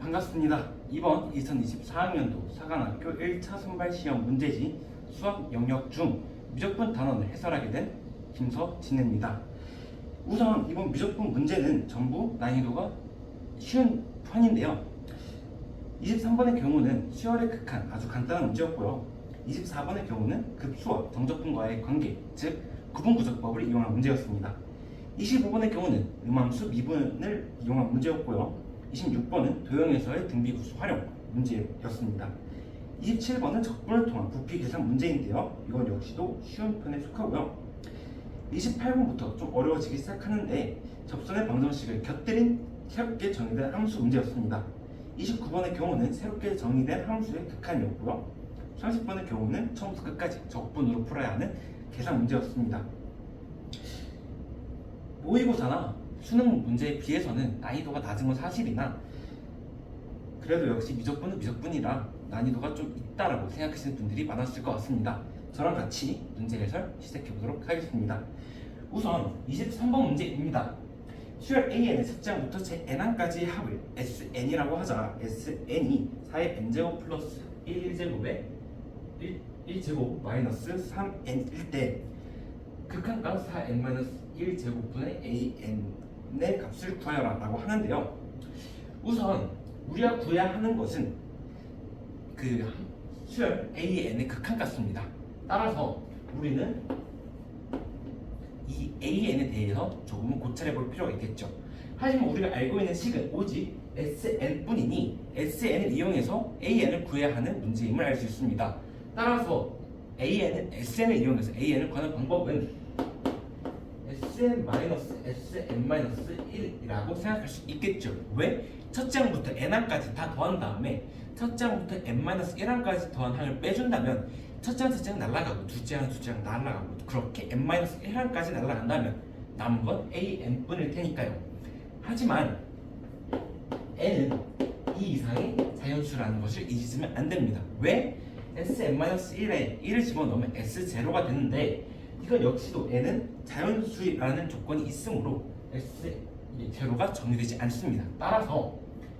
반갑습니다. 이번 2024학년도 사관학교 1차 선발 시험 문제지 수학 영역 중 미적분 단원을 해설하게 된 김서진입니다. 우선 이번 미적분 문제는 전부 난이도가 쉬운 편인데요. 23번의 경우는 수열의 극한 아주 간단한 문제였고요. 24번의 경우는 급수와 정적분과의 관계, 즉 구분구적법을 이용한 문제였습니다. 25번의 경우는 음함수 미분을 이용한 문제였고요. 26번은 도형에서의 등비구수 활용 문제였습니다. 27번은 적분을 통한 부피 계산 문제인데요. 이건 역시도 쉬운 편에 속하고요. 28번부터 좀 어려워지기 시작하는데 접선의 방정식을 곁들인 새롭게 정의된 함수 문제였습니다. 29번의 경우는 새롭게 정의된 함수의 극한이었고요. 30번의 경우는 처음부터 끝까지 적분으로 풀어야 하는 계산 문제였습니다. 모의고사나 수능 문제에 비해서는 난이도가 낮은 건 사실이나 그래도 역시 미적분은 미적분이라 난이도가 좀 있다라고 생각하시는 분들이 많았을 것 같습니다. 저랑 같이 문제 해설 시작해 보도록 하겠습니다. 우선 23번 문제입니다. 수열 AN의 첫장부터 제 N항까지의 합을 SN이라고 하자. SN이 4의 N제곱 플러스 1제곱에 1제곱 마이너스 3N일 때 극한값 4N-1제곱분의 AN의 값을 구하여라 라고 하는데요. 우선 우리가 구해야 하는 것은 그 수열 AN의 극한값입니다. 따라서 우리는 이 AN에 대해서 조금은 고찰해 볼 필요가 있겠죠. 하지만 우리가 알고 있는 식은 오직 SN뿐이니 SN을 이용해서 AN을 구해야 하는 문제임을 알 수 있습니다. 따라서 SN을 이용해서 AN을 구하는 방법은 SN-SN-1이라고 생각할 수 있겠죠. 왜? 첫 장부터 N항까지 다 더한 다음에 첫 장부터 N-1항까지 더한 항을 빼준다면 첫 장 날아가고 둘째 장 날아가고 그렇게 N-1항까지 날아간다면 남은 건 AN뿐일 테니까요. 하지만 N은 이 이상의 자연수라는 것을 잊으면 안 됩니다. 왜? SN-1에 1을 집어넣으면 S0가 되는데 이건 역시도 N은 자연수라는 조건이 있으므로 S0가 정의되지 않습니다. 따라서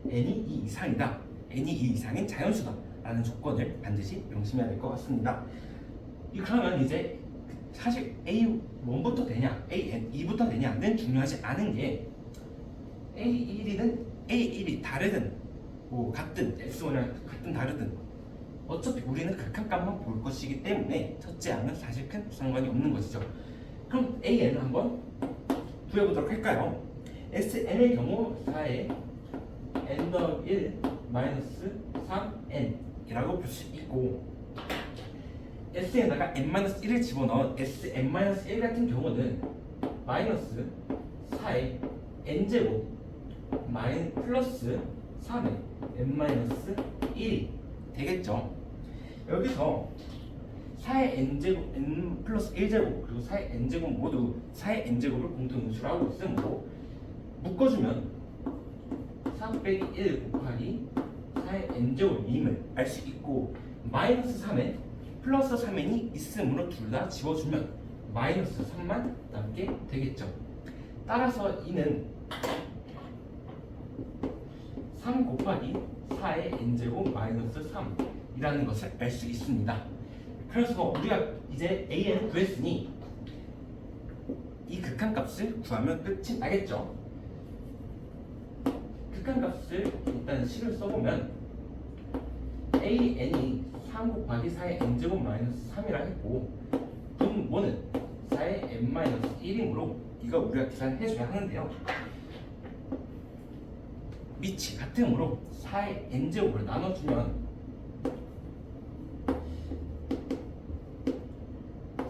N이 이 이상이다. N이 이 이상인 자연수다 라는 조건을 반드시 명심해야 될 것 같습니다. 그러면 이제 사실 A1부터 되냐 A2부터 되냐는 중요하지 않은 게 A1이 다르든 뭐 같든 S1이랑 같든 다르든 어차피 우리는 극한값만 볼 것이기 때문에 첫째 항은 사실 큰 상관이 없는 것이죠. 그럼 AN을 한번 구해보도록 할까요? SN의 경우 4의 N-1 마이너스 3N 이라고 볼 수 있고 S에다가 N-1을 집어넣은 SN-1 같은 경우는 마이너스 4의 N제곱 플러스 3의 N-1이 되겠죠. 여기서 4의 N제곱, N 플러스 1제곱 그리고 4의 N제곱 모두 4의 N제곱을 공통 인수로 하고 있으므로 묶어주면 3 빼기 1 곱하기 4의 N제곱임을 알 수 있고 마이너스 3엔 플러스 3n이 있으므로 둘 다 지워주면 마이너스 3만 남게 되겠죠. 따라서 이는 3 곱하기 4의 N제곱 마이너스 3이라는 것을 알 수 있습니다. 그래서 우리가 이제 AN을 구했으니 이 극한값을 구하면 끝이 나겠죠. 극한값을 일단 식을 써보면 AN이 3 곱하기 4의 N제곱 마이너스 3이라 했고 분모는 4의 N 마이너스 1이므로 이거 우리가 계산해줘야 하는데요. 밑이 같으므로 4의 N제곱을 나눠주면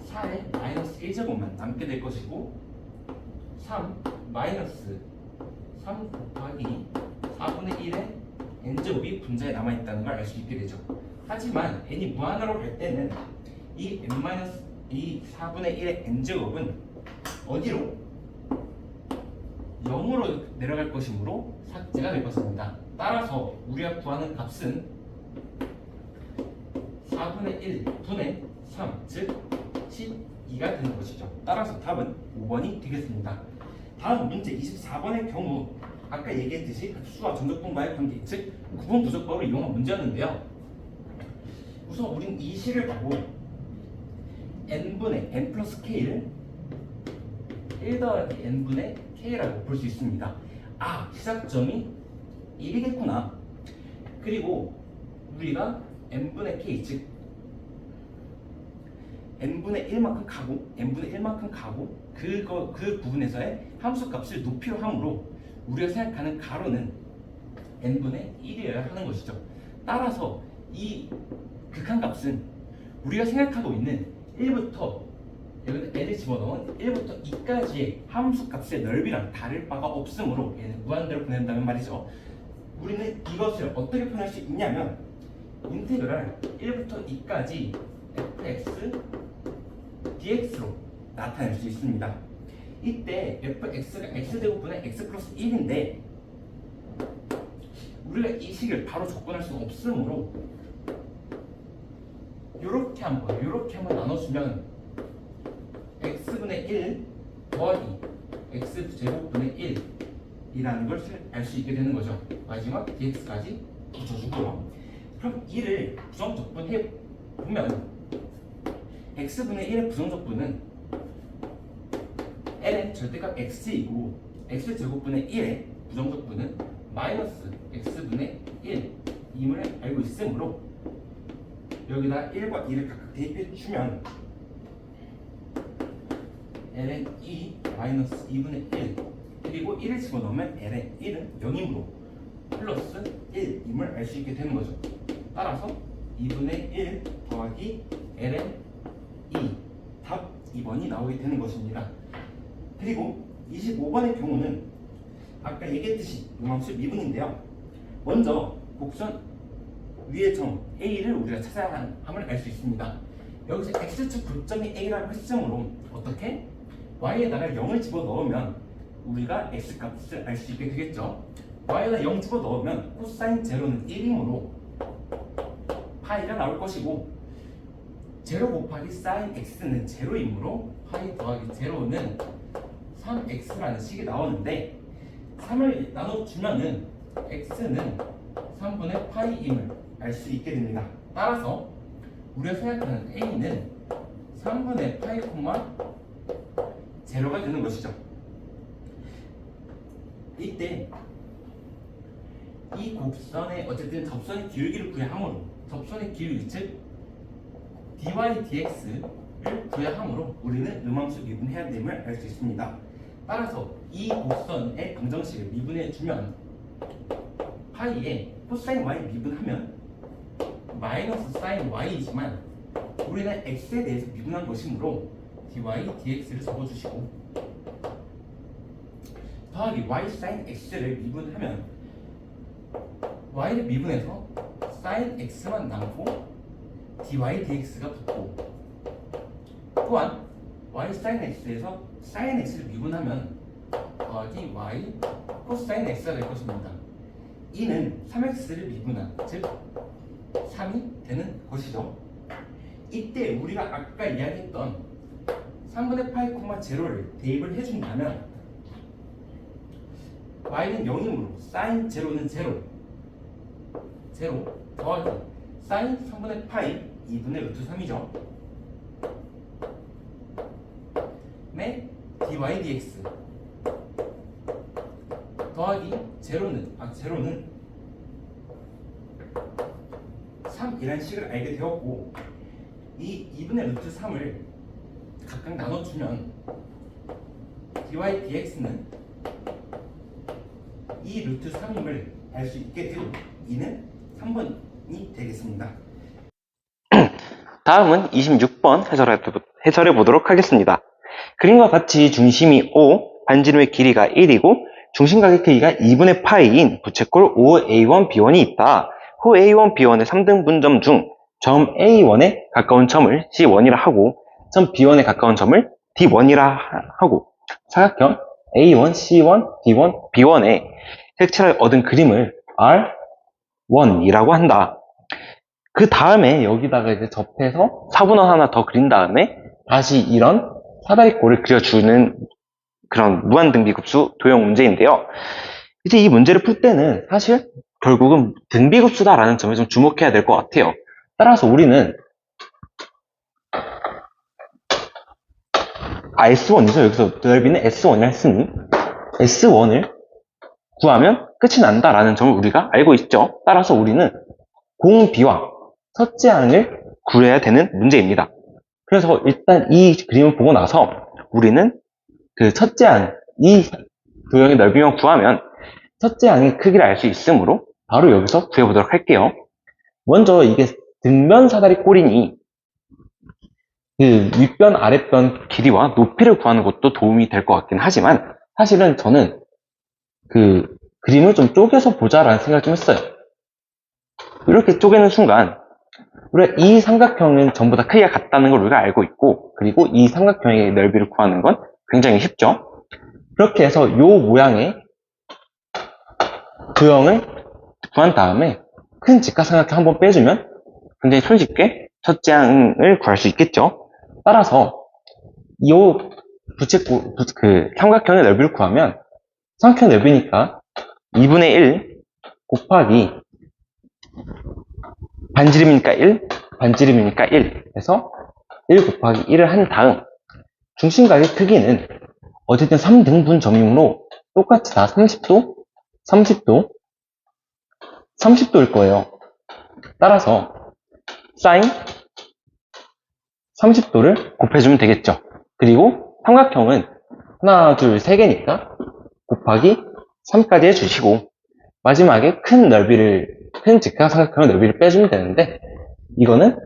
4의 마이너스 1제곱만 남게 될 것이고 3 마이너스 3 곱하기 4분의 1의 N제곱이 분자에 남아있다는 걸 알 수 있게 되죠. 하지만 N이 무한으로 갈 때는 이 4분의 1의 N제곱은 어디로? 0으로 내려갈 것이므로 삭제가 될 것입니다. 따라서 우리가 구하는 값은 4분의 1 분의 3, 즉 12가 되는 것이죠. 따라서 답은 5번이 되겠습니다. 다음 문제 24번의 경우 아까 얘기했듯이 수와 전적분과의 관계, 즉 구분 부적법을 이용한 문제였는데요. 우선 우린 이 식을 보고 n분의 n 플러스 k를 1 더하기 n분의 k라고 볼 수 있습니다. 아, 시작점이 1이겠구나. 그리고 우리가 n분의 k, 즉 n분의 1만큼 가고 n분의 1만큼 가고 그 부분에서의 함수값을 높이로 함으로 우리가 생각하는 가로는 n분의 1이어야 하는 것이죠. 따라서 이 극한값은 우리가 생각하고 있는 1부터 여기는 n을 집어넣은 1부터 2까지의 함수값의 넓이랑 다를 바가 없으므로 얘는 무한대로 보낸다면 말이죠. 우리는 이것을 어떻게 표현할 수 있냐면 인테그랄 1부터 2까지 fx dx로 나타낼 수 있습니다. 이때 fx가 x제곱분의 x 플러스 1인데 우리가 이 식을 바로 접근할 수 없으므로 이렇게 한번 나눠주면 x분의 1 더하기 x제곱분의 1이라는 걸 알 수 있게 되는 거죠. 마지막 dx까지 붙여주고요. 그럼 2를 부정적분해 보면 x분의 1의 부정적분은 l의 절대값 x이고 x제곱분의 1의 부정적분은 마이너스 x분의 1임을 알고 있으므로 여기다 1과 2를 각각 대입해 주면 ln 2 마이너스 2분의 1 그리고 1을 집어넣으면 ln 1은 0이므로 플러스 1임을 알 수 있게 되는 거죠. 따라서 2분의 1 더하기 ln 2 답 2번이 나오게 되는 것입니다. 그리고 25번의 경우는 아까 얘기했듯이 요함수 미분인데요. 먼저 곡선 위의 점 A를 우리가 찾아야 함을 알 수 있습니다. 여기서 X축 교점이 A라고 했으므로 어떻게? Y에다가 0을 집어넣으면 우리가 X값을 알 수 있게 되겠죠. Y에다 0 집어넣으면 코사인 제로는 1이므로 파이가 나올 것이고 제로 곱하기 사인 X는 제로이므로 파이 더하기 제로는 3X라는 식이 나오는데 3을 나눠주면은 X는 3분의 파이임을 알 수 있게 됩니다. 따라서 우리가 생각하는 A는 3분의 파이 콤마 제로가 되는 것이죠. 이때 이 곡선의 어쨌든 접선의 기울기를 구해야 하므로 접선의 기울기 즉 dy dx를 구해야 하므로 우리는 음함수 미분해야 됨을 알 수 있습니다. 따라서 이 곡선의 방정식을 미분해 주면 파이에 코사인 y 미분하면 마이너스 사인 y이지만 우리는 x에 대해서 미분한 것이므로 dy dx를 적어주시고 더하기 y 사인 x를 미분하면 y를 미분해서 사인 x만 남고 dy dx가 붙고 또한 y 사인 x에서 사인 x를 미분하면 더하기 y 코사인 x가 될 것입니다. 이는 3x를 미분한 즉 3이 되는 것이죠. 이때 우리가 아까 이야기했던 3분의 파이 콤마 제로를 대입을 해준다면 y는 0이므로 사인 제로는 제로 더하기 사인 3분의 파이 2분의 루트 3이죠. 네, dy dx 더하기 제로는 3이라는 식을 알게 되었고 이 2분의 루트 3을 각각 나눠주면 dy dx는 이 루트 3임을 알 수 있게 되고 이는 3번이 되겠습니다. 다음은 26번 해설해 보도록 하겠습니다. 그림과 같이 중심이 O, 반지름의 길이가 1이고 중심각의 크기가 2분의 파이인 부채꼴 OA1B1이 있다. 후 A1, B1의 3등분점 중 점 A1에 가까운 점을 C1이라 하고 점 B1에 가까운 점을 D1이라 하고 사각형 A1, C1, D1, B1의 색채를 얻은 그림을 R1이라고 한다. 그 다음에 여기다가 이제 접해서 사분원 하나 더 그린 다음에 다시 이런 사다리꼴을 그려주는 그런 무한등비급수 도형 문제인데요. 이제 이 문제를 풀 때는 사실 결국은 등비급수다라는 점에 좀 주목해야 될 것 같아요. 따라서 우리는 S1이죠. 여기서 넓이는 S1이라 했으니 S1을 구하면 끝이 난다라는 점을 우리가 알고 있죠. 따라서 우리는 공비와 첫째 항을 구해야 되는 문제입니다. 그래서 일단 이 그림을 보고 나서 우리는 그 첫째 항, 이 도형의 넓이만 구하면 첫째 항의 크기를 알 수 있으므로 바로 여기서 구해보도록 할게요. 먼저 이게 등변 사다리 꼴이니 그 윗변, 아랫변 길이와 높이를 구하는 것도 도움이 될 것 같긴 하지만 사실은 저는 그 그림을 좀 쪼개서 보자라는 생각을 좀 했어요. 이렇게 쪼개는 순간 우리가 이 삼각형은 전부 다 크기가 같다는 걸 우리가 알고 있고 그리고 이 삼각형의 넓이를 구하는 건 굉장히 쉽죠. 그렇게 해서 이 모양의 도형을 구한 다음에 큰 직각삼각형 한번 빼주면 굉장히 손쉽게 첫째 항을 구할 수 있겠죠. 따라서 이 삼각형의 넓이를 구하면 삼각형 넓이니까 2분의 1 곱하기 반지름이니까 1, 반지름이니까 1 해서 1 곱하기 1을 한 다음 중심각의 크기는 어쨌든 3등분 점이므로 똑같이 다 30도, 30도, 30도일 거예요. 따라서 사인 30도를 곱해주면 되겠죠. 그리고 삼각형은 하나, 둘, 세 개니까 곱하기 3까지 해주시고 마지막에 큰 직각삼각형의 넓이를 빼주면 되는데 이거는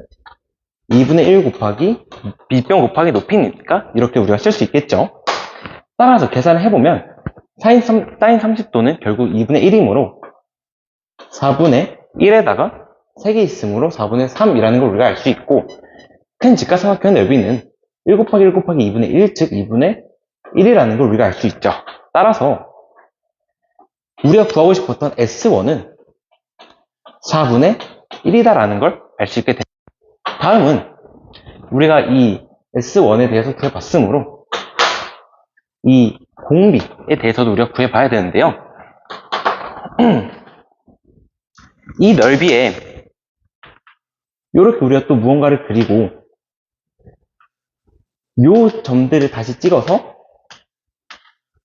2분의 1 곱하기 밑변 곱하기 높이니까 이렇게 우리가 쓸 수 있겠죠. 따라서 계산을 해보면 사인 30도는 결국 2분의 1이므로 4분의 1에다가 3개 있으므로 4분의 3이라는 걸 우리가 알 수 있고 큰 직각삼각형의 넓이는 1 곱하기 1 곱하기 2분의 1, 즉 2분의 1이라는 걸 우리가 알 수 있죠. 따라서 우리가 구하고 싶었던 S1은 4분의 1이다라는 걸 알 수 있게 됩니다. 다음은 우리가 이 S1에 대해서 구해봤으므로 이 공비에 대해서도 우리가 구해봐야 되는데요. 이 넓이에 이렇게 우리가 또 무언가를 그리고 요 점들을 다시 찍어서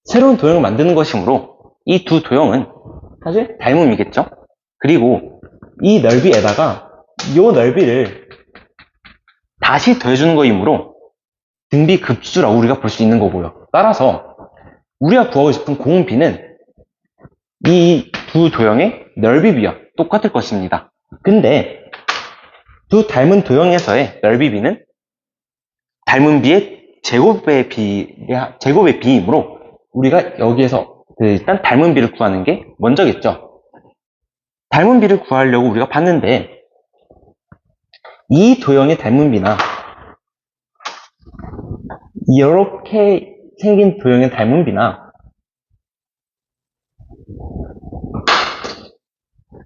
새로운 도형을 만드는 것이므로 이 두 도형은 사실 닮음이겠죠. 그리고 이 넓이에다가 요 넓이를 다시 더해주는 거이므로 등비급수라고 우리가 볼 수 있는 거고요. 따라서 우리가 구하고 싶은 공비는 이 두 도형의 넓이 비와 똑같을 것입니다. 근데 두 닮은 도형에서의 넓이 비는 닮은 비의 제곱의 비이므로 우리가 여기에서 일단 닮은 비를 구하는 게 먼저겠죠. 닮은 비를 구하려고 우리가 봤는데 이 도형의 닮은 비나 이렇게 생긴 도형의 닮은 비나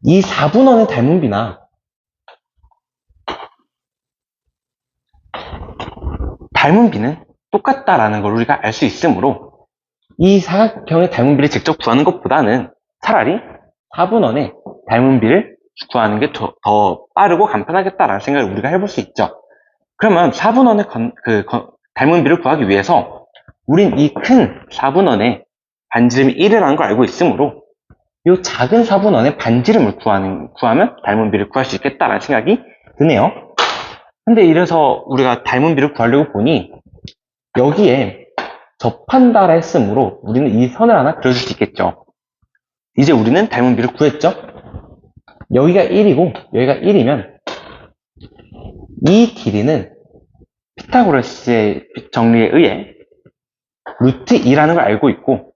이 4분원의 닮은 비나 닮은 비는 똑같다라는 걸 우리가 알 수 있으므로 이 사각형의 닮은 비를 직접 구하는 것보다는 차라리 4분원의 닮은 비를 구하는 게 더 빠르고 간편하겠다라는 생각을 우리가 해볼 수 있죠. 그러면 4분원의 닮은 비를 구하기 위해서 우린 이 큰 4분원의 반지름이 1이라는 걸 알고 있으므로 이 작은 4분원의 반지름을 구하면 닮은 비를 구할 수 있겠다라는 생각이 드네요. 근데 이래서 우리가 닮은 비를 구하려고 보니 여기에 접한다라 했으므로 우리는 이 선을 하나 그려줄 수 있겠죠. 이제 우리는 닮은 비를 구했죠. 여기가 1이고 여기가 1이면 이 길이는 피타고라스의 정리에 의해 루트 2라는 걸 알고 있고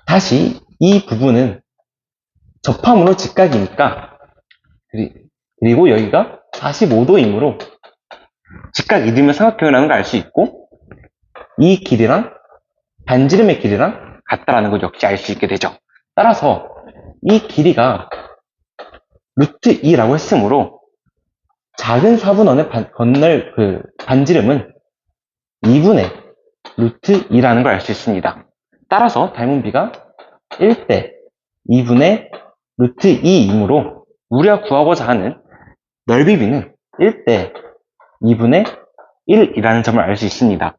다시 이 부분은 접함으로 직각이니까 그리고 여기가 45도이므로 직각 이등변 삼각형이라는 걸 알 수 있고 이 길이랑 반지름의 길이랑 같다라는 걸 역시 알 수 있게 되죠. 따라서 이 길이가 루트 2라고 했으므로 작은 4분원의 반지름은 2분의 루트 2라는 걸 알 수 있습니다. 따라서 닮은 비가 1대 2분의 루트 2이므로 우리가 구하고자 하는 넓이 b는 1대 2분의 1이라는 점을 알 수 있습니다.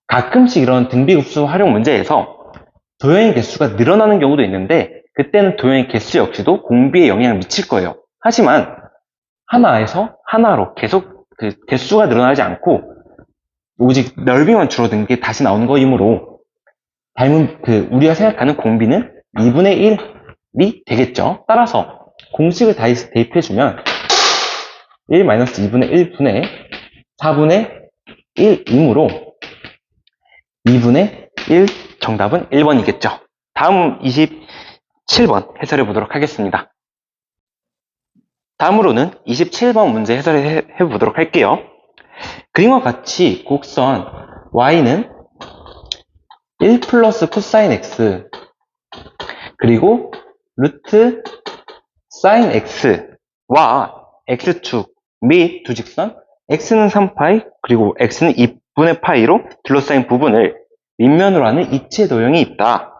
가끔씩 이런 등비급수 활용 문제에서 도형의 개수가 늘어나는 경우도 있는데 그때는 도형의 개수 역시도 공비에 영향을 미칠 거예요. 하지만 하나에서 하나로 계속 그 개수가 늘어나지 않고 오직 넓이만 줄어든 게 다시 나오는 거이므로 우리가 생각하는 공비는 2분의 1이 되겠죠. 따라서 공식을 대입해주면 1-2분의 1분의 4분의 1이므로 2분의 1 정답은 1번이겠죠. 다음 27번 해설해 보도록 하겠습니다. 다음으로는 27번 문제 해설해 보도록 할게요. 그림과 같이 곡선 y는 1 플러스 코사인 x 그리고 루트 사인 x와 x축 및 두 직선 x는 3파이 그리고 x는 2분의 파이로 둘러싸인 부분을 밑면으로 하는 이치의 도형이 있다.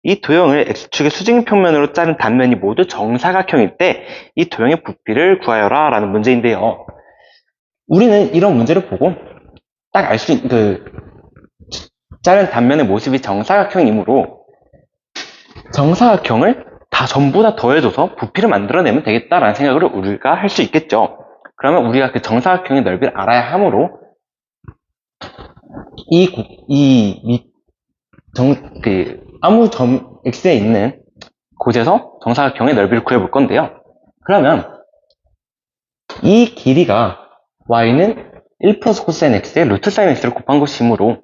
이 도형을 x축의 수직 평면으로 자른 단면이 모두 정사각형일 때 이 도형의 부피를 구하여라 라는 문제인데요. 우리는 이런 문제를 보고 딱 알 수 있는 자른 단면의 모습이 정사각형이므로 정사각형을 전부 다 더해줘서 부피를 만들어내면 되겠다라는 생각을 우리가 할 수 있겠죠. 그러면 우리가 그 정사각형의 넓이를 알아야 하므로 아무 점 x에 있는 곳에서 정사각형의 넓이를 구해볼 건데요. 그러면 이 길이가 y는 1 플러스 코사인 x에 루트 사인 x를 곱한 것이므로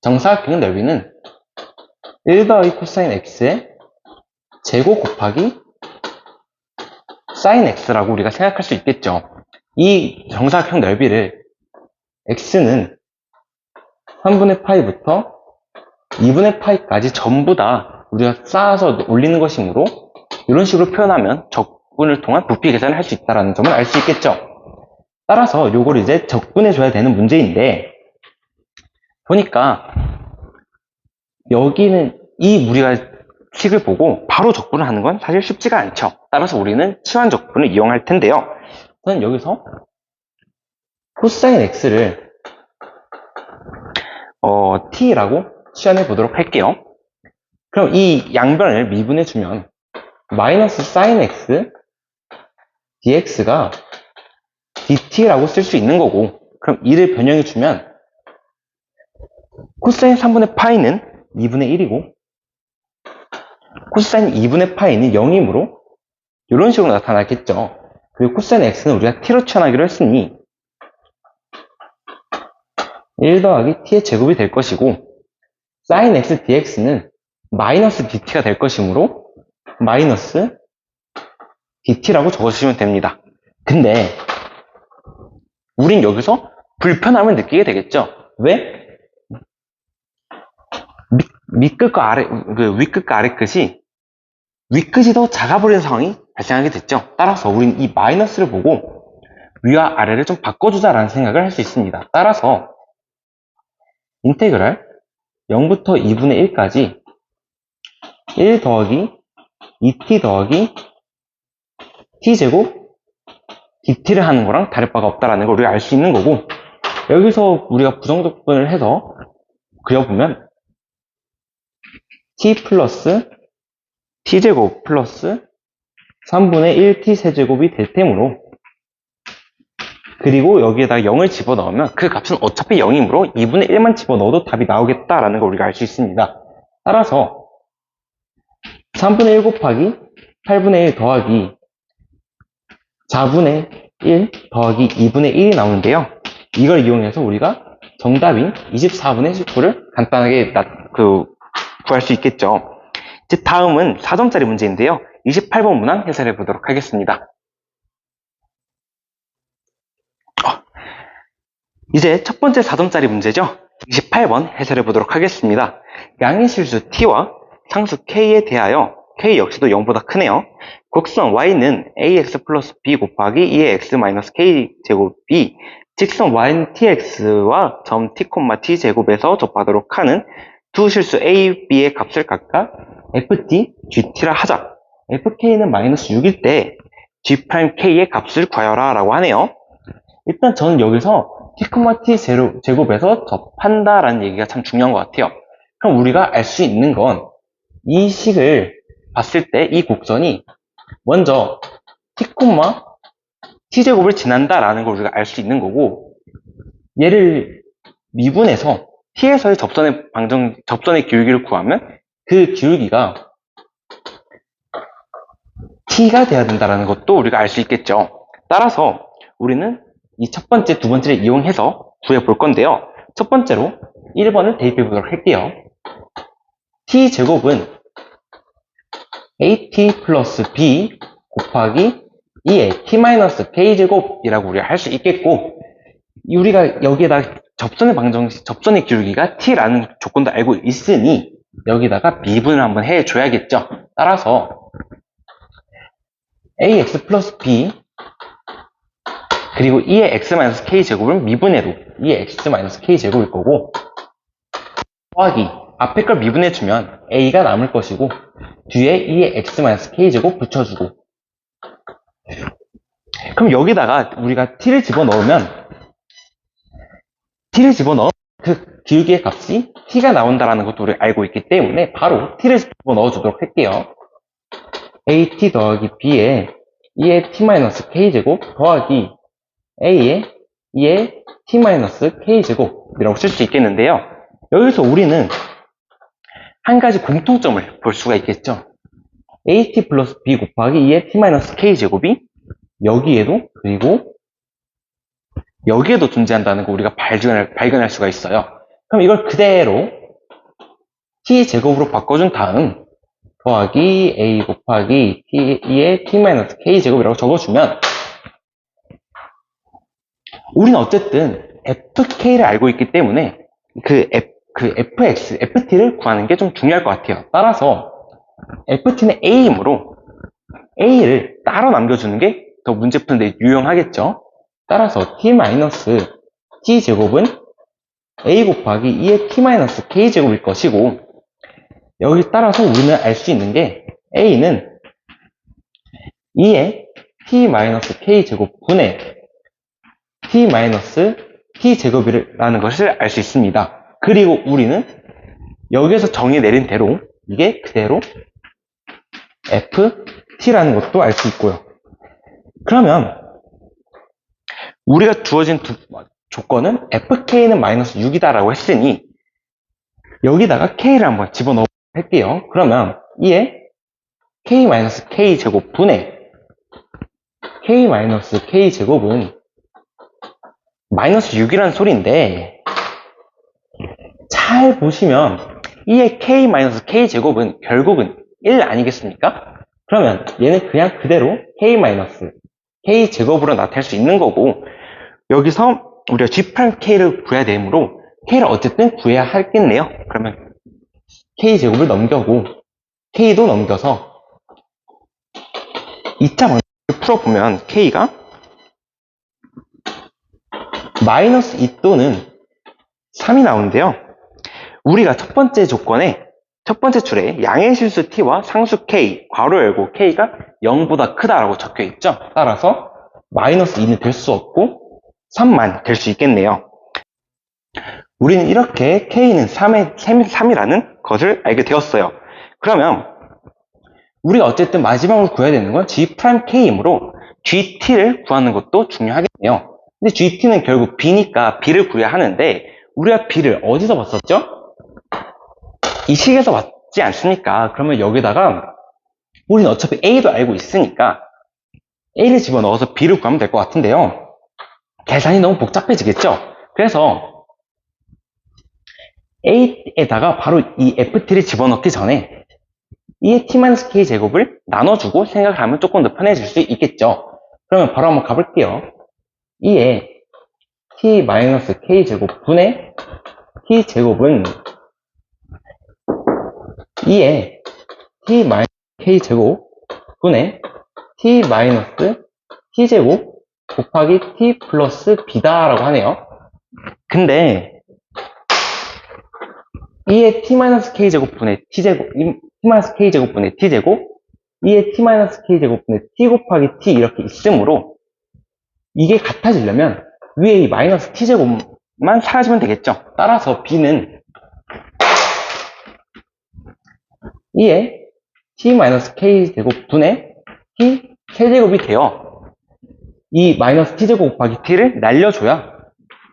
정사각형의 넓이는 1 더하기 코사인 x의 제곱 곱하기 사인 x라고 우리가 생각할 수 있겠죠. 이 정사각형 넓이를 x는 3분의 파이부터 2분의 파이까지 전부 다 우리가 쌓아서 올리는 것이므로 이런 식으로 표현하면 적분을 통한 부피 계산을 할 수 있다는 점을 알 수 있겠죠. 따라서 요걸 이제 적분해 줘야 되는 문제인데 보니까 여기는 우리가 식을 보고 바로 적분을 하는 건 사실 쉽지가 않죠. 따라서 우리는 치환 적분을 이용할 텐데요. 저는 여기서 코사인 x를 t라고 치환해 보도록 할게요. 그럼 이 양변을 미분해 주면 마이너스 사인 x dx가 dt라고 쓸 수 있는 거고, 그럼 이를 변형해 주면 코사인 3분의 파이는 2분의 1이고 코사인 2분의 파이는 0이므로 이런 식으로 나타나겠죠. 그리고 코사인 x는 우리가 t로 치환하기로 했으니 1 더하기 t의 제곱이 될 것이고 사인 x dx는 마이너스 dt가 될 것이므로 마이너스 dt라고 적어주시면 됩니다. 근데 우린 여기서 불편함을 느끼게 되겠죠. 왜? 윗끝과 아래끝이 윗끝이 더 작아버리는 상황이 발생하게 됐죠. 따라서 우린 이 마이너스를 보고 위와 아래를 좀 바꿔주자라는 생각을 할 수 있습니다. 따라서 인테그랄 0부터 2분의 1까지 1 더하기 2t 더하기 t제곱 dt를 하는 거랑 다를 바가 없다라는 걸 우리가 알 수 있는 거고, 여기서 우리가 부정적분을 해서 그려보면 t 플러스 t제곱 플러스 3분의 1t 세제곱이 될 테므로, 그리고 여기에다가 0을 집어넣으면 그 값은 어차피 0이므로 2분의 1만 집어넣어도 답이 나오겠다라는 걸 우리가 알 수 있습니다. 따라서 3분의 1 곱하기 8분의 1 더하기 4분의 1 더하기 2분의 1이 나오는데요. 이걸 이용해서 우리가 정답인 24분의 19를 간단하게 구할 수 있겠죠. 이제 다음은 4점짜리 문제인데요. 28번 문항 해설해 보도록 하겠습니다. 이제 첫 번째 4점짜리 문제죠. 28번 해설해 보도록 하겠습니다. 양의 실수 t와 상수 k에 대하여 k 역시도 0보다 크네요. 곡선 y는 ax 플러스 b 곱하기 2의 x 마이너스 k 제곱이 직선 y는 tx와 점 t, t 제곱에서 접하도록 하는 두 실수 a, b의 값을 각각 ft, gt라 하자. fk는 마이너스 6일 때 g'k의 값을 구하여라 라고 하네요. 일단 저는 여기서 t, t 제곱에서 접한다 라는 얘기가 참 중요한 것 같아요. 그럼 우리가 알 수 있는 건 이 식을 봤을 때 이 곡선이 먼저 t, t제곱을 지난다 라는 걸 우리가 알 수 있는 거고, 얘를 미분해서 t에서의 접선의 기울기를 구하면 그 기울기가 t가 돼야 된다는 것도 우리가 알 수 있겠죠. 따라서 우리는 이 첫 번째, 두 번째를 이용해서 구해볼 건데요. 첫 번째로 1번을 대입해 보도록 할게요. t제곱은 at 플러스 b 곱하기 2의 t-k제곱이라고 우리가 할 수 있겠고, 우리가 여기에다 접선의 기울기가 t라는 조건도 알고 있으니 여기다가 미분을 한번 해줘야겠죠. 따라서 ax 플러스 b 그리고 2의 x-k제곱은 미분해도 2의 x-k제곱일 거고, 더하기 앞에 걸 미분해주면 a가 남을 것이고 뒤에 2의 x-k제곱 붙여주고, 그럼 여기다가 우리가 t를 집어넣으면 그 기울기의 값이 t가 나온다는 것도 우리가 알고 있기 때문에 바로 t를 집어넣어 주도록 할게요. at 더하기 b에 2의 t-k제곱 더하기 a의 2의 t-k제곱이라고 쓸 수 있겠는데요. 여기서 우리는 한 가지 공통점을 볼 수가 있겠죠. at 플러스 b 곱하기 2의 t-k제곱이 여기에도 그리고 여기에도 존재한다는 거 우리가 발견할 수가 있어요. 그럼 이걸 그대로 t제곱으로 바꿔준 다음 더하기 a 곱하기 2의 t-k제곱이라고 적어주면 우리는 어쨌든 fk를 알고 있기 때문에 그 ft를 구하는 게 좀 중요할 것 같아요. 따라서 ft는 a이므로 a를 따로 남겨주는 게 더 문제 푸는데 유용하겠죠. 따라서 t-t제곱은 a 곱하기 2의 t-k제곱일 것이고, 여기 따라서 우리는 알 수 있는 게 a는 2의 t-k제곱분의 t-t제곱이라는 것을 알 수 있습니다. 그리고 우리는 여기에서 정의 내린 대로 이게 그대로 ft라는 것도 알 수 있고요. 그러면 우리가 주어진 조건은 fk는 마이너스 6이다 라고 했으니 여기다가 k를 한번 집어넣어 할게요. 그러면 이에 k-k 제곱분의 k-k 제곱은 마이너스 6이라는 소리인데, 잘 보시면 이의 k-k 제곱은 결국은 1 아니겠습니까? 그러면 얘는 그냥 그대로 k 제곱으로 나타낼 수 있는 거고, 여기서 우리가 g'k를 구해야 되므로 k를 어쨌든 구해야 하겠네요. 그러면 k 제곱을 넘겨고 k도 넘겨서 2차 방정식을 풀어보면 k가 마이너스 2 또는 3이 나오는데요. 우리가 첫 번째 줄에 양의 실수 t와 상수 k, 괄호 열고 k가 0보다 크다라고 적혀 있죠. 따라서 마이너스 2는 될 수 없고 3만 될 수 있겠네요. 우리는 이렇게 k는 3이라는 것을 알게 되었어요. 그러면 우리가 어쨌든 마지막으로 구해야 되는 건 g'k이므로 gt를 구하는 것도 중요하겠네요. 근데 gt는 결국 b니까 b를 구해야 하는데, 우리가 b를 어디서 봤었죠? 이 식에서 봤지 않습니까? 그러면 여기다가 우리는 어차피 a도 알고 있으니까 a를 집어넣어서 b를 구하면 될 것 같은데요. 계산이 너무 복잡해지겠죠? 그래서 a에다가 바로 이 ft를 집어넣기 전에 이의 t-k 제곱을 나눠주고 생각을 하면 조금 더 편해질 수 있겠죠. 그러면 바로 한번 가볼게요. 이의 t-k 제곱 분의 t제곱은 2의 t-k 제곱 분의 t-t제곱 곱하기 t 플러스 b다 라고 하네요. 근데 2의 t-k 제곱 분의 t제곱, t-k 제곱 분의 t제곱 2의 t-k제곱분의 t 곱하기 t 이렇게 있으므로 이게 같아지려면 위에 이 마이너스 t제곱만 사라지면 되겠죠. 따라서 b는 2의 t-k제곱분의 t 세제곱이 되어 이 마이너스 t제곱 곱하기 t를 날려줘야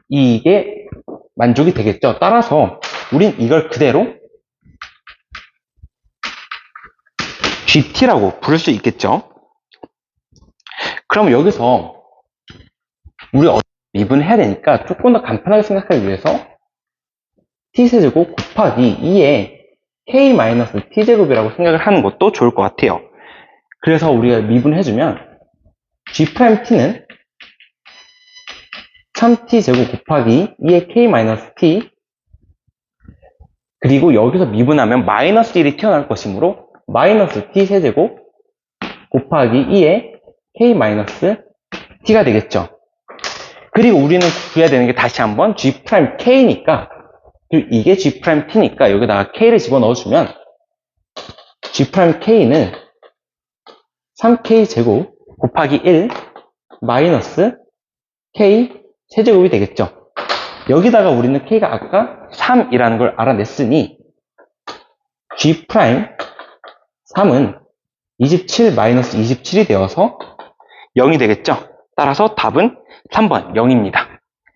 이게 만족이 되겠죠. 따라서 우린 이걸 그대로 GT라고 부를 수 있겠죠. 그럼 여기서 우리 미분해야 되니까 조금 더 간편하게 생각하기 위해서 t세제곱 곱하기 2의 k-t제곱이라고 생각을 하는 것도 좋을 것 같아요. 그래서 우리가 미분해주면 g't는 3t제곱 곱하기 2의 k-t 그리고 여기서 미분하면 마이너스 1이 튀어나올 것이므로 마이너스 t세제곱 곱하기 2의 k-t가 되겠죠. 그리고 우리는 구해야 되는 게 다시 한번 g'k니까 그리고 이게 g't니까 여기다가 k를 집어넣어주면 g'k는 3k제곱 곱하기 1 마이너스 k 세제곱이 되겠죠. 여기다가 우리는 k가 아까 3이라는 걸 알아냈으니 g'3은 27 마이너스 27이 되어서 0이 되겠죠. 따라서 답은 3번 0입니다.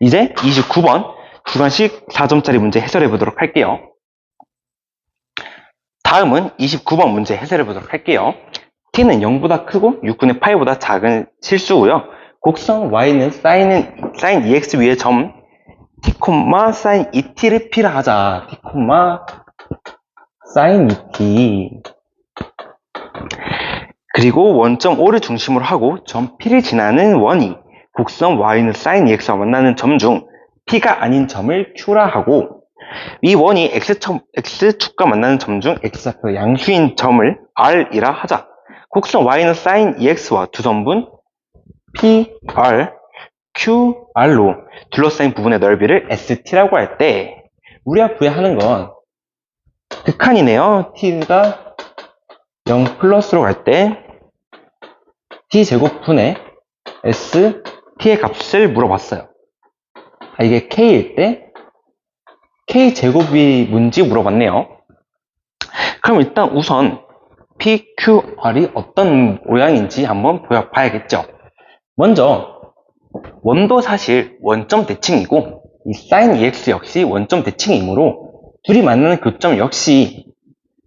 이제 29번 주관식 4점짜리 문제 해설해 보도록 할게요. 다음은 29번 문제 해설해 보도록 할게요. t는 0보다 크고 6분의 파이보다 작은 실수고요. 곡선 y는 sin ex 위에 점 t, sin et를 필요하자. t, sin et 그리고 원점 O를 중심으로 하고 점 P를 지나는 원이 곡선 y는 sin ex와 만나는 점 중 P가 아닌 점을 Q라 하고 이 원이 X축과 만나는 점 중 X좌표 양수인 점을 R이라 하자. 곡선 y는 sin ex와 두 선분 P, R, Q, R로 둘러싸인 부분의 넓이를 ST라고 할 때 우리가 구해야 하는 건 극한이네요. T가 0 플러스로 갈 때 T제곱분의 ST의 값을 물어봤어요. 이게 K일 때 K제곱이 뭔지 물어봤네요. 그럼 일단 우선 P, Q, R이 어떤 모양인지 한번 봐야겠죠. 먼저 원도 사실 원점 대칭이고 이 sin EX 역시 원점 대칭이므로 둘이 만나는 교점 역시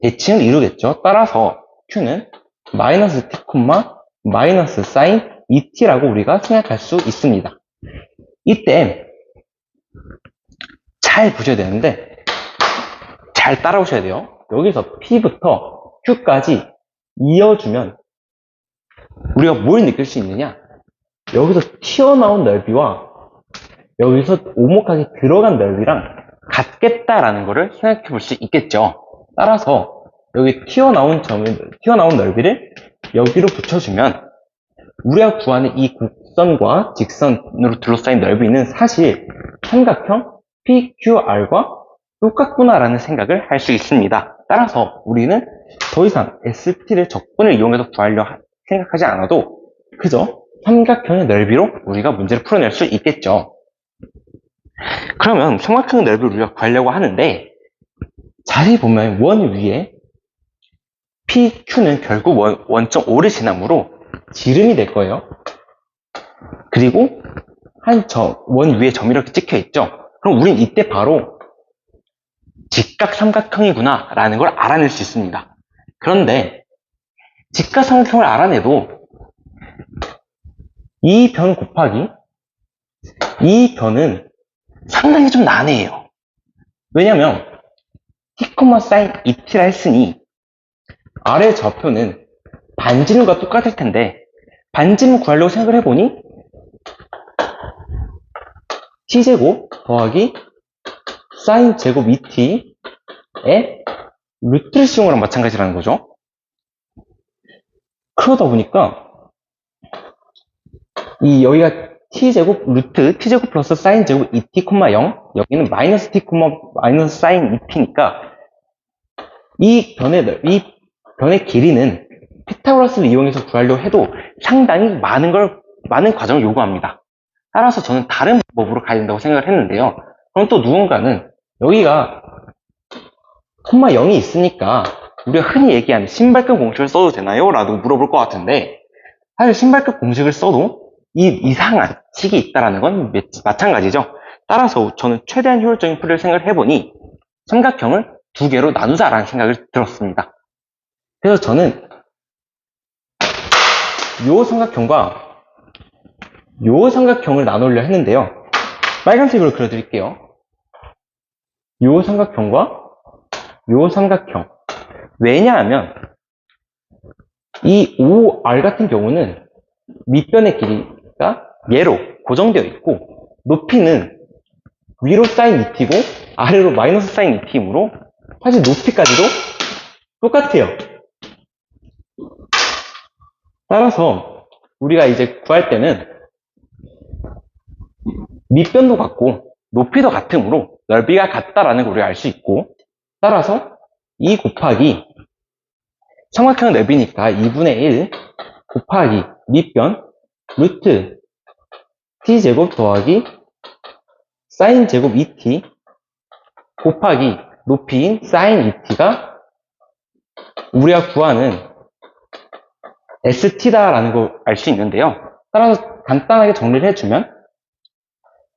대칭을 이루겠죠. 따라서 Q는 마이너스 T, 마이너스 sin ET라고 우리가 생각할 수 있습니다. 이때 잘 보셔야 되는데 잘 따라오셔야 돼요. 여기서 P부터 Q까지 이어주면 우리가 뭘 느낄 수 있느냐? 여기서 튀어나온 넓이와 여기서 오목하게 들어간 넓이랑 같겠다라는 것을 생각해 볼 수 있겠죠. 따라서 여기 튀어나온 넓이를 여기로 붙여주면 우리가 구하는 이 곡선과 직선으로 둘러싸인 넓이는 사실 삼각형 PQR과 똑같구나라는 생각을 할 수 있습니다. 따라서 우리는 더 이상 ST를 적분을 이용해서 구하려 생각하지 않아도 그저 삼각형의 넓이로 우리가 문제를 풀어낼 수 있겠죠. 그러면 삼각형의 넓이를 우리가 구하려고 하는데 자세히 보면 원 위에 PQ는 결국 원점 O를 지나므로 지름이 될 거예요. 그리고 원 위에 점이 이렇게 찍혀 있죠. 그럼 우린 이때 바로 직각 삼각형이구나 라는 걸 알아낼 수 있습니다. 그런데 직각 삼각형을 알아내도 이 변 곱하기 이 변은 상당히 좀 난해해요. 왜냐면 t, sin et라 했으니 아래 좌표는 반지름과 똑같을 텐데 반지름 구하려고 생각을 해보니 t제곱 더하기 sin 제곱 et의 루트를 씌운 거랑 마찬가지라는 거죠. 그러다 보니까 여기가 t제곱 루트 t제곱 플러스 sin 제곱 et, 0 여기는 마이너스 t, 마이너스 sin et니까 이 변의 길이는 피타고라스를 이용해서 구하려고 해도 상당히 많은 과정을 요구합니다. 따라서 저는 다른 방법으로 가야 된다고 생각을 했는데요. 그럼 또 누군가는 여기가 콤마 0이 있으니까 우리가 흔히 얘기하는 신발끈 공식을 써도 되나요? 라고 물어볼 것 같은데, 사실 신발끈 공식을 써도 이 이상한 식이 있다는 건 마찬가지죠. 따라서 저는 최대한 효율적인 풀이를 생각을 해보니 삼각형을 두 개로 나누자라는 생각을 들었습니다. 그래서 저는 요 삼각형과 요 삼각형을 나누려 했는데요. 빨간색으로 그려드릴게요. 요 삼각형과 요 삼각형. 왜냐하면 이 OR 같은 경우는 밑변의 길이가 얘로 고정되어 있고 높이는 위로 사인 2t고 아래로 마이너스 사인 2t이므로 사실 높이까지도 똑같아요. 따라서 우리가 이제 구할 때는 밑변도 같고 높이도 같으므로 넓이가 같다라는 걸 우리가 알 수 있고, 따라서 2 곱하기 삼각형 넓이니까 2분의 1 곱하기 밑변 루트 t제곱 더하기 사인 제곱 2t 곱하기 높이인 사인 2t가 우리가 구하는 st다라는 걸 알 수 있는데요. 따라서 간단하게 정리를 해주면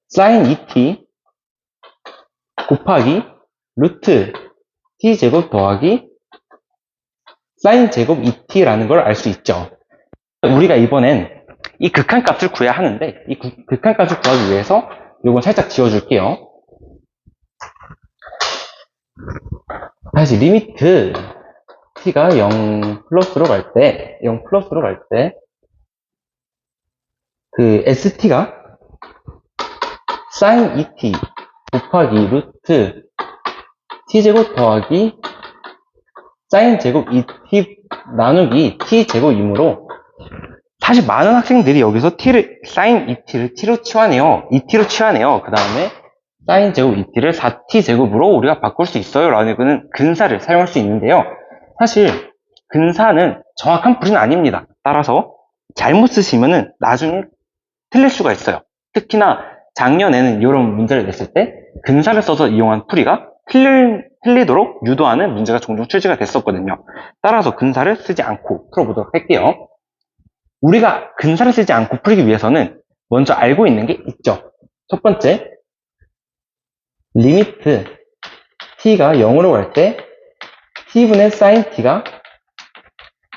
사인 2t 곱하기 루트 t제곱 더하기 사인 제곱 2t라는 걸 알 수 있죠. 우리가 이번엔 이 극한값을 구해야 하는데, 이 극한값을 구하기 위해서 이건 살짝 지워줄게요. 다시 리미트 t가 0 플러스로 갈 때, 그 st가 sin 2t 곱하기 루트 t제곱 더하기 sin 제곱 2t 나누기 t제곱이므로, 사실 많은 학생들이 여기서 sin 2t를 t로 치환해요. 2t로 치환해요. 그 다음에 sin 제곱 2t를 4t 제곱으로 우리가 바꿀 수 있어요. 라는 근사를 사용할 수 있는데요. 사실 근사는 정확한 풀이는 아닙니다. 따라서 잘못 쓰시면은 나중에 틀릴 수가 있어요. 특히나 작년에는 이런 문제를 냈을 때 근사를 써서 이용한 풀이가 틀리도록 유도하는 문제가 종종 출제가 됐었거든요. 따라서 근사를 쓰지 않고 풀어보도록 할게요. 우리가 근사를 쓰지 않고 풀기 위해서는 먼저 알고 있는 게 있죠. 첫 번째, 리미트 t가 0으로 갈 때 t분의 sin t가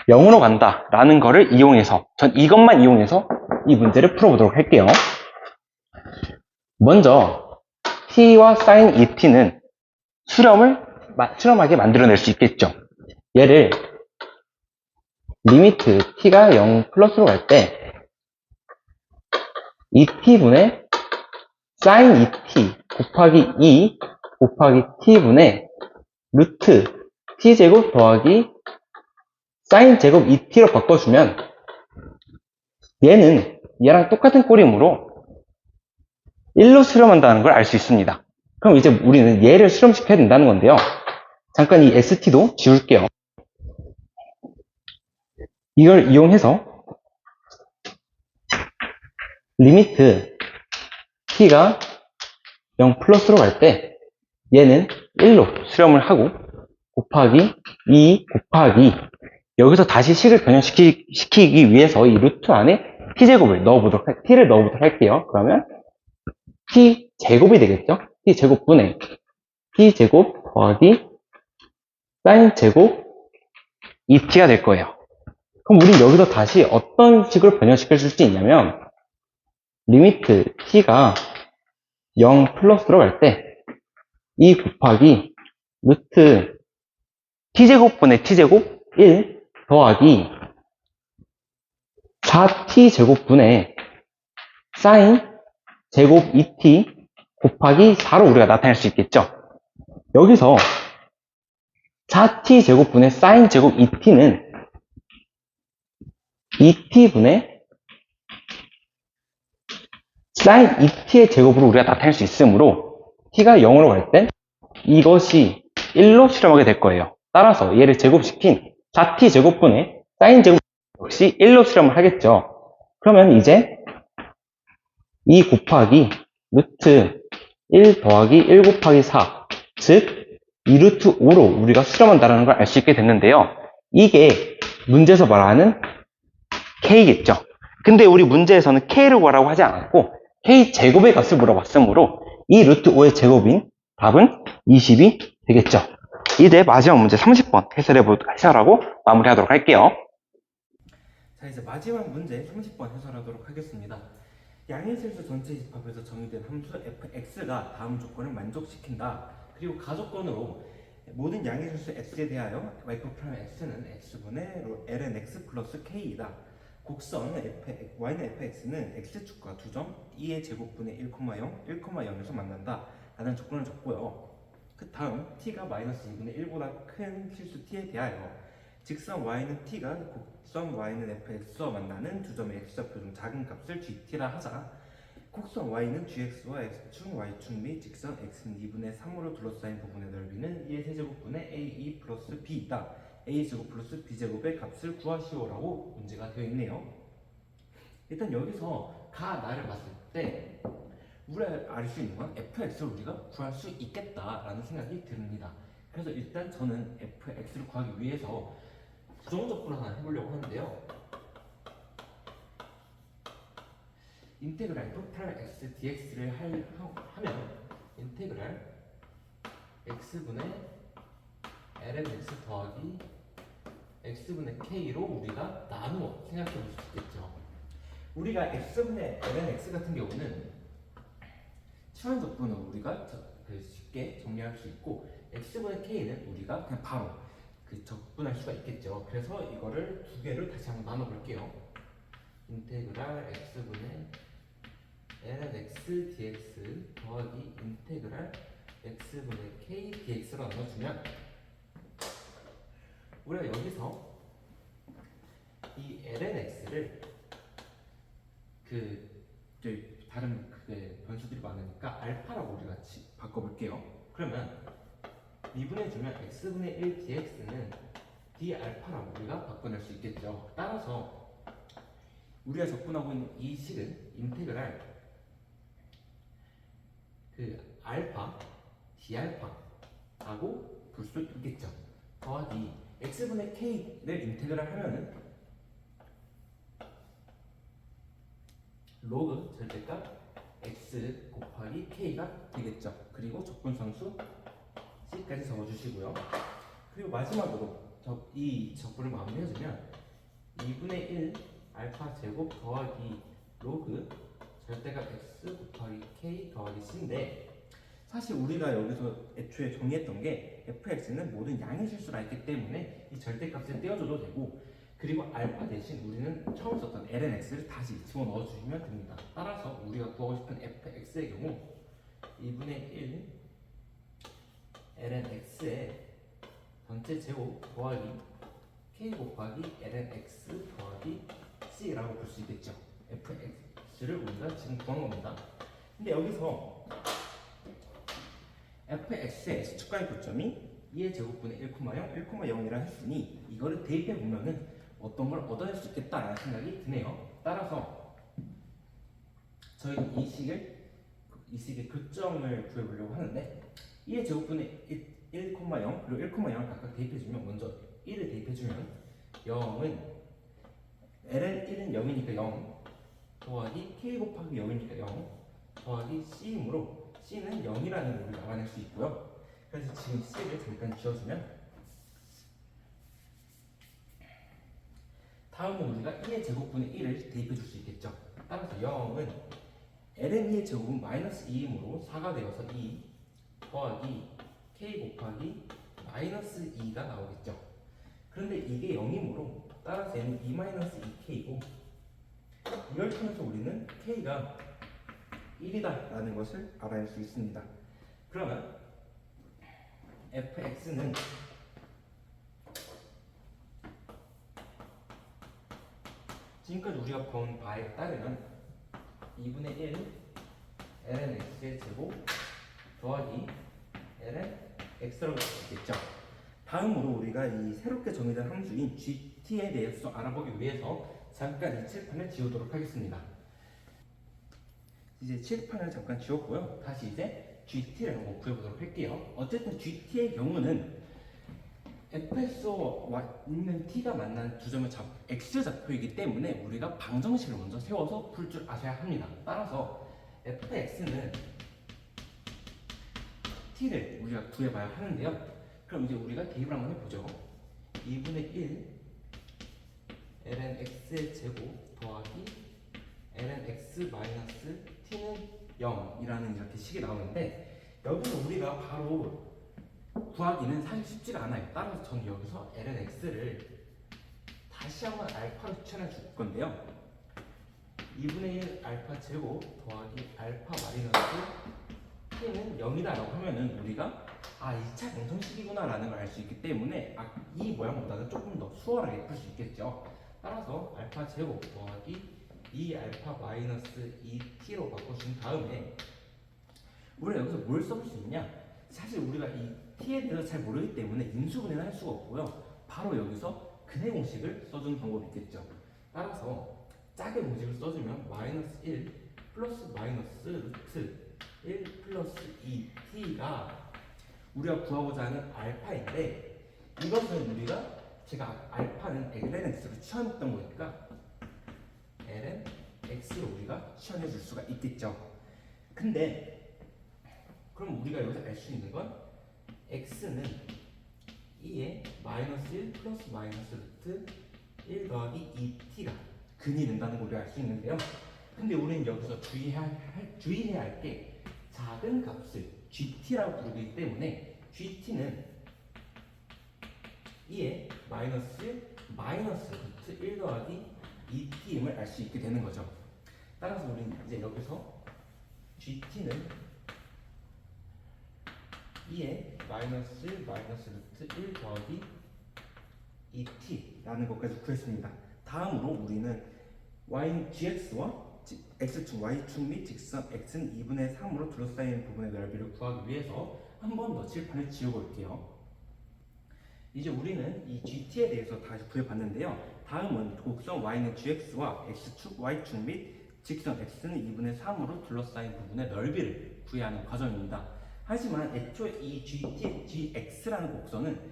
0으로 간다 라는 거를 이용해서, 전 이것만 이용해서 이 문제를 풀어보도록 할게요. 먼저 t와 sin 2t는 수렴하게 만들어낼 수 있겠죠. 얘를 리미트 t가 0 플러스로 갈 때 2t분의 sin 2t 곱하기 2 곱하기 t분의 루트 t제곱 더하기 sin 제곱 2t로 바꿔주면 얘는 얘랑 똑같은 꼴이므로 1로 수렴한다는 걸 알 수 있습니다. 그럼 이제 우리는 얘를 수렴시켜야 된다는 건데요. 잠깐 이 st도 지울게요. 이걸 이용해서 리미트 t가 0 플러스로 갈 때 얘는 1로 수렴을 하고 곱하기 2 곱하기, 여기서 다시 식을 변형시키기 위해서 이 루트 안에 t를 넣어보도록 할게요. 그러면 t제곱이 되겠죠? t제곱분의 t제곱 더하기 sin 제곱 2t가 될 거예요. 그럼 우리 여기서 다시 어떤 식으로 변형시킬 수 있냐면, 리미트 t가 0 플러스로 갈 때 2 곱하기 루트 t제곱분의 t제곱 1 더하기 4t제곱분의 sin 제곱 2t 곱하기 4로 우리가 나타낼 수 있겠죠. 여기서 4t제곱분의 sin 제곱 2t는 2t분의 sin 2t의 제곱으로 우리가 나타낼 수 있으므로 t가 0으로 갈 땐 이것이 1로 수렴하게 될 거예요. 따라서 얘를 제곱시킨 4t제곱분의 사인 제곱 역시 1로 수렴을 하겠죠. 그러면 이제 2 곱하기 루트 1 더하기 1 곱하기 4, 즉 2 루트 5로 우리가 수렴한다는 걸 알 수 있게 됐는데요. 이게 문제에서 말하는 k겠죠. 근데 우리 문제에서는 k를 구하라고 하지 않았고 k 제곱의 값을 물어봤으므로 이 루트 5의 제곱인 답은 20이 되겠죠. 이제 마지막 문제 30번 해설하고 마무리하도록 할게요. 자, 이제 마지막 문제 30번 해설하도록 하겠습니다. 양의실수 전체 집합에서 정의된 함수 fx가 다음 조건을 만족시킨다. 그리고 가조건으로 모든 양의실수 x에 대하여 y'x는 x분의 ln x 플러스 k이다. 곡선 y는 fx는 x축과 2점 2의 제곱분의 1,0, 1,0에서 만난다 라는 조건을 줬고요. 그 다음 t가 마이너스 2분의 1보다 큰 실수 t에 대하여 직선 y는 t가 곡선 y는 fx와 만나는 두 점의 x좌표 중 작은 값을 gt라 하자. 곡선 y는 gx와 x축, y축 및 직선 x는 2분의 3으로 둘러싸인 부분의 넓이는 2의 세제곱분의 ae 플러스 b이다. a제곱 플러스 b제곱의 값을 구하시오라고 문제가 되어 있네요. 일단 여기서 가나를 봤을 때 우리가 알 수 있는 건 fx를 우리가 구할 수 있겠다라는 생각이 듭니다. 그래서 일단 저는 fx를 구하기 위해서 부정 접근을 하나 해보려고 하는데요. 인테그랄 f x dx를 하면 인테그랄 x분의 ln x 더하기 x분의 k로 우리가 나누어 생각해 볼 수 있겠죠. 우리가 x분의 ln x 같은 경우는 치환 적분으로 우리가 쉽게 정리할 수 있고 x분의 k는 우리가 그냥 바로 적분할 수가 있겠죠. 그래서 이거를 두 개를 다시 한번 나눠 볼게요. 인테그랄 x분의 ln x dx 더하기 인테그랄 x분의 k dx로 나눠주면 우리가 여기서 이 ln x를 다른 변수들이 많으니까 알파라고 우리가 바꿔볼게요. 그러면 미분해주면 x분의 1 dx는 d 알파라고 우리가 바꿔낼 수 있겠죠. 따라서 우리가 적분하고 있는 이 식은 인테그랄 알파 d 알파라고 볼 수 있겠죠. 더하기 x분의 k를 인테그랄 하면은 로그 절대값 x 곱하기 k가 되겠죠. 그리고 적분상수 c까지 적어주시고요. 그리고 마지막으로 이 적분을 마무리해주면 2분의 1 알파 제곱 더하기 로그 절대값 x 곱하기 k 더하기 c인데 사실 우리가 여기서 애초에 정의했던 게 fx는 모든 양의 실수라 했기 때문에 이 절대값을 떼어줘도 되고 그리고 알파 대신 우리는 처음 썼던 ln x를 다시 집어넣어 주시면 됩니다. 따라서 우리가 구하고 싶은 fx의 경우 2분의 1 ln x의 전체 제곱 더하기 k 곱하기 ln x 더하기 c라고 볼 수 있겠죠. fx를 우리가 지금 구한 겁니다. 근데 여기서 fx의 x축과의 고점이 2의 제곱분의 1,0, 1,0이라 했으니 이거를 대입해 보면은 어떤 걸 얻어낼 수 있겠다라는 생각이 드네요. 따라서 저희는 이 식의 교점을 구해보려고 하는데 2의 제곱분의 1, 0 그리고 1,0을 각각 대입해주면 먼저 1을 대입해주면 0은 ln 1은 0이니까 0 더하기 k 곱하기 0이니까 0 더하기 c이므로 c는 0이라는 걸 우리가 알아낼 수 있고요. 그래서 지금 c를 잠깐 지워주면 다음은 우리가 2의 제곱분의 1을 대입해 줄 수 있겠죠. 따라서 0은 ln 2의 제곱은 마이너스 2이므로 4가 되어서 2 더하기 k 곱하기 마이너스 2가 나오겠죠. 그런데 이게 0이므로 따라서 얘는 2 마이너스 2k고 이걸 통해서 우리는 k가 1이다 라는 것을 알아낼 수 있습니다. 그러면 fx는 지금까지 우리가 본 바에 따르면 2분의 1 ln x의 제곱 더하기 ln x라고 볼 수 있겠죠. 다음으로 우리가 이 새롭게 정의된 함수인 gt GT에 대해서 알아보기 위해서 잠깐 이 칠판을 지우도록 하겠습니다. 이제 칠판을 잠깐 지웠고요. 다시 이제 GT를 한번 구해보도록 할게요. 어쨌든 GT의 경우는 fx와 있는 t가 만나는 두 점의 x 좌표이기 때문에 우리가 방정식을 먼저 세워서 풀 줄 아셔야 합니다. 따라서 fx는 t를 우리가 구해봐야 하는데요. 그럼 이제 우리가 대입을 한번 해보죠. 2분의 1 ln x의 제곱 더하기 ln x 마이너스 t는 0이라는 이렇게 식이 나오는데, 여기서 우리가 바로 구하기는 사실 쉽지가 않아요. 따라서 저는 여기서 ln x를 다시 한번 알파로 추천해 줄 건데요. 2분의 1 알파 제곱 더하기 알파 마이너스 t는 0이다라고 하면은 우리가 2차 방정식이구나 라는 걸 알 수 있기 때문에 이 모양보다는 조금 더 수월하게 풀 수 있겠죠. 따라서 알파 제곱 더하기 2 알파 마이너스 2t로 바꿔준 다음에 우리가 여기서 뭘 써볼 수 있냐? 사실 우리가 이 t에 대해서 잘 모르기 때문에 인수분해는 할 수가 없고요. 바로 여기서 근해 공식을 써주는 방법이 있겠죠. 따라서 짝의 공식을 써주면 마이너스 1 플러스 마이너스 루트 1 플러스 2t가 우리가 구하고자 하는 알파인데, 이것은 우리가 제가 알파는 ln x로 취한했던 거니까 ln x로 우리가 취한해 줄 수가 있겠죠. 근데 그럼 우리가 여기서 알 수 있는 건 x는 2에 마이너스 1 플러스 마이너스 루트 1 더하기 2t가 근이 된다는 걸 우리가 알 수 있는데요. 근데 우리는 여기서 주의해야 할 게 작은 값을 gt라고 부르기 때문에 gt는 2에 마이너스 1 마이너스 루트 1 더하기 2t임을 알 수 있게 되는 거죠. 따라서 우리는 이제 여기서 gt는 2에 마이너스 1 마이너스 루트 1 더하기 2t라는 것까지 구했습니다. 다음으로 우리는 gx와 x축, y축 및 직선 x는 2분의 3으로 둘러싸인 부분의 넓이를 구하기 위해서 한 번 더 칠판을 지워볼게요. 이제 우리는 이 gt에 대해서 다시 구해봤는데요. 다음은 곡선 y는 gx와 x축, y축 및 직선 x는 2분의 3으로 둘러싸인 부분의 넓이를 구해야 하는 과정입니다. 하지만 애초에 이 gx라는 곡선은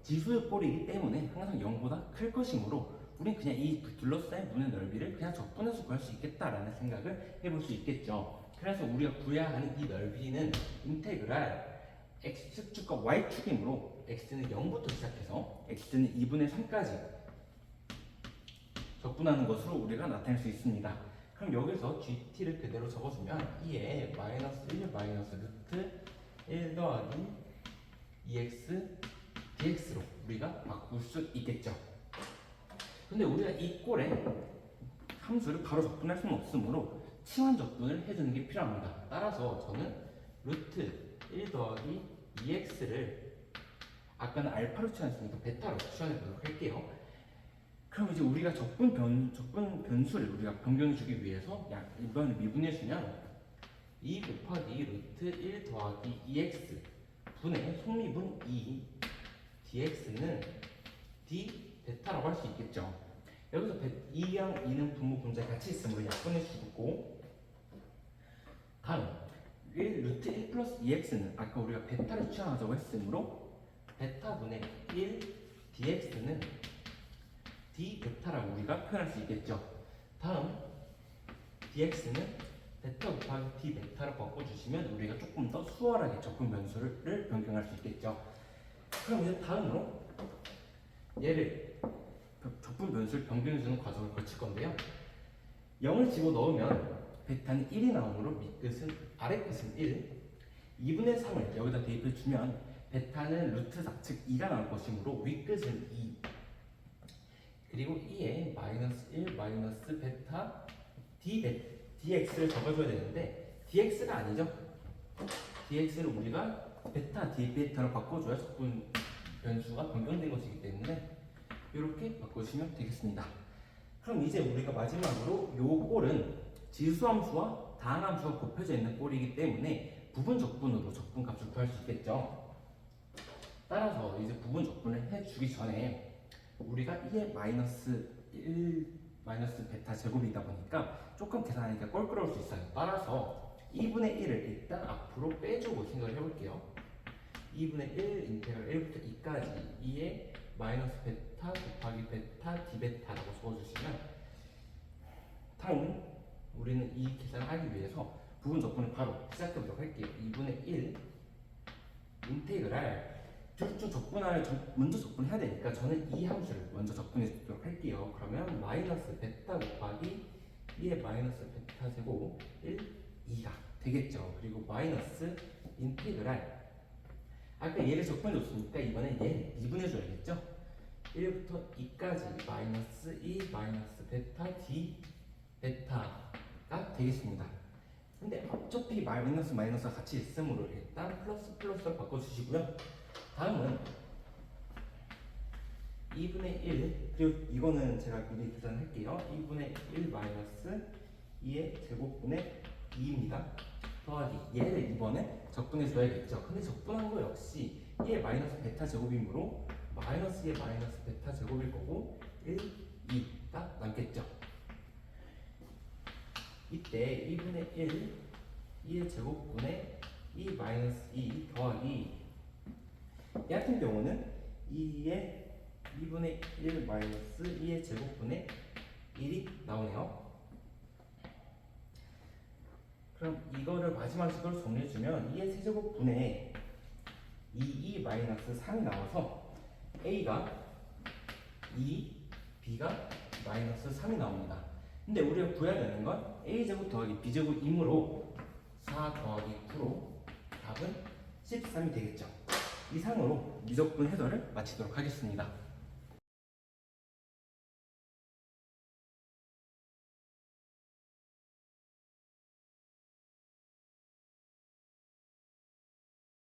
지수의 꼴이기 때문에 항상 0보다 클 것이므로 우린 그냥 이 둘러싸인 부분의 넓이를 그냥 적분해서 구할 수 있겠다라는 생각을 해볼 수 있겠죠. 그래서 우리가 구해야 하는 이 넓이는 인테그랄 x축과 y축이므로 x는 0부터 시작해서 x는 2분의 3까지 적분하는 것으로 우리가 나타낼 수 있습니다. 그럼 여기서 gt를 그대로 적어주면 2에 마이너스 1 마이너스 루트 1 더하기 2x dx로 우리가 바꿀 수 있겠죠. 근데 우리가 이 꼴에 함수를 바로 적분할 수는 없으므로 치환 적분을 해주는 게 필요합니다. 따라서 저는 루트 1 더하기 2x를 아까는 알파로 취환했으니까 베타로 취환해 보도록 할게요. 그럼 이제 우리가 적분 변수를 우리가 변경해 주기 위해서 이번에 미분해 주면 2 곱하기 루트 1 더하기 2x 분의 속미분 2 dx는 d 베타라고 할 수 있겠죠. 여기서 2랑 2는 분모 분자에 같이 있으므로 약분해 주고, 다음 1 루트 1 플러스 2x는 아까 우리가 베타를 취하자고 했으므로 베타분의 1 dx는 d 베타라고 우리가 표현할 수 있겠죠. 다음 dx는 베타 곱하기 d 베타로 바꿔주시면 우리가 조금 더 수월하게 적분 변수를 변경할 수 있겠죠. 그럼 이제 다음으로 얘를 적분 변수를 변경해주는 과정을 거칠 건데요. 0을 집어넣으면 베타는 1이 나오므로 밑끝은 아래끝은 1, 2분의 3을 여기다 대입해주면 베타는 루트 4측 2가 나올 것이므로 윗끝은 2, 그리고 2에 마이너스 1 마이너스 베타 dx를 적어줘야 되는데 dx가 아니죠. dx를 우리가 베타 d 베타로 바꿔줘야 적분 변수가 변경된 것이기 때문에 이렇게 바꾸시면 되겠습니다. 그럼 이제 우리가 마지막으로 요 꼴은 지수함수와 다항함수가 곱해져 있는 꼴이기 때문에 부분 적분으로 적분값을 구할 수 있겠죠. 따라서 이제 부분 적분을 해주기 전에 우리가 2의 마이너스 1 마이너스 베타 제곱이다 보니까 조금 계산하기가 껄끄러울 수 있어요. 따라서 2분의 1을 일단 앞으로 빼주고 생각을 해볼게요. 2분의 1 인테그랄 1부터 2까지 2의 마이너스 베타 곱하기 베타 디베타라고 적어주시면 다음 우리는 이 계산을 하기 위해서 부분 적분을 바로 시작해보도록 할게요. 2분의 1 인테그랄 둘 중 적분할 먼저 적분해야 되니까 저는 이 함수를 먼저 적분해 주도록 할게요. 그러면 마이너스 베타 곱하기 2의 마이너스 베타 제곱 1, 2가 되겠죠. 그리고 마이너스 인테그랄 아까 얘를 적분해 줬으니까 이번엔 얘 미분해 줘야겠죠. 1부터 2까지 마이너스 2 마이너스 베타 d 베타가 되겠습니다. 근데 어차피 마이너스 마이너스가 같이 있으므로 일단 플러스 플러스로 바꿔주시고요. 다음은 2분의 1 그리고 이거는 제가 미리 계산할게요. 2분의 1 마이너스 2의 제곱분의 2입니다. 더하기 얘를 이번에 적분해 줘야겠죠. 근데 적분한 거 역시 2의 마이너스 베타 제곱이므로 마이너스 2의 마이너스 베타 제곱일 거고 1, 2가 남겠죠. 이때 2분의 1 2의 제곱분의 2 마이너스 2 더하기 이 같은 경우는 2분의 1 마이너스 2의 제곱분의 1이 나오네요. 그럼 이거를 마지막 식으로 정리해주면 2의 세제곱분의 2 마이너스 3이 나와서 A가 2, B가 마이너스 3이 나옵니다. 근데 우리가 구해야 되는 건 A제곱 더하기 B제곱이므로 4 더하기 9로 답은 13이 되겠죠. 이상으로 미적분 해설을 마치도록 하겠습니다.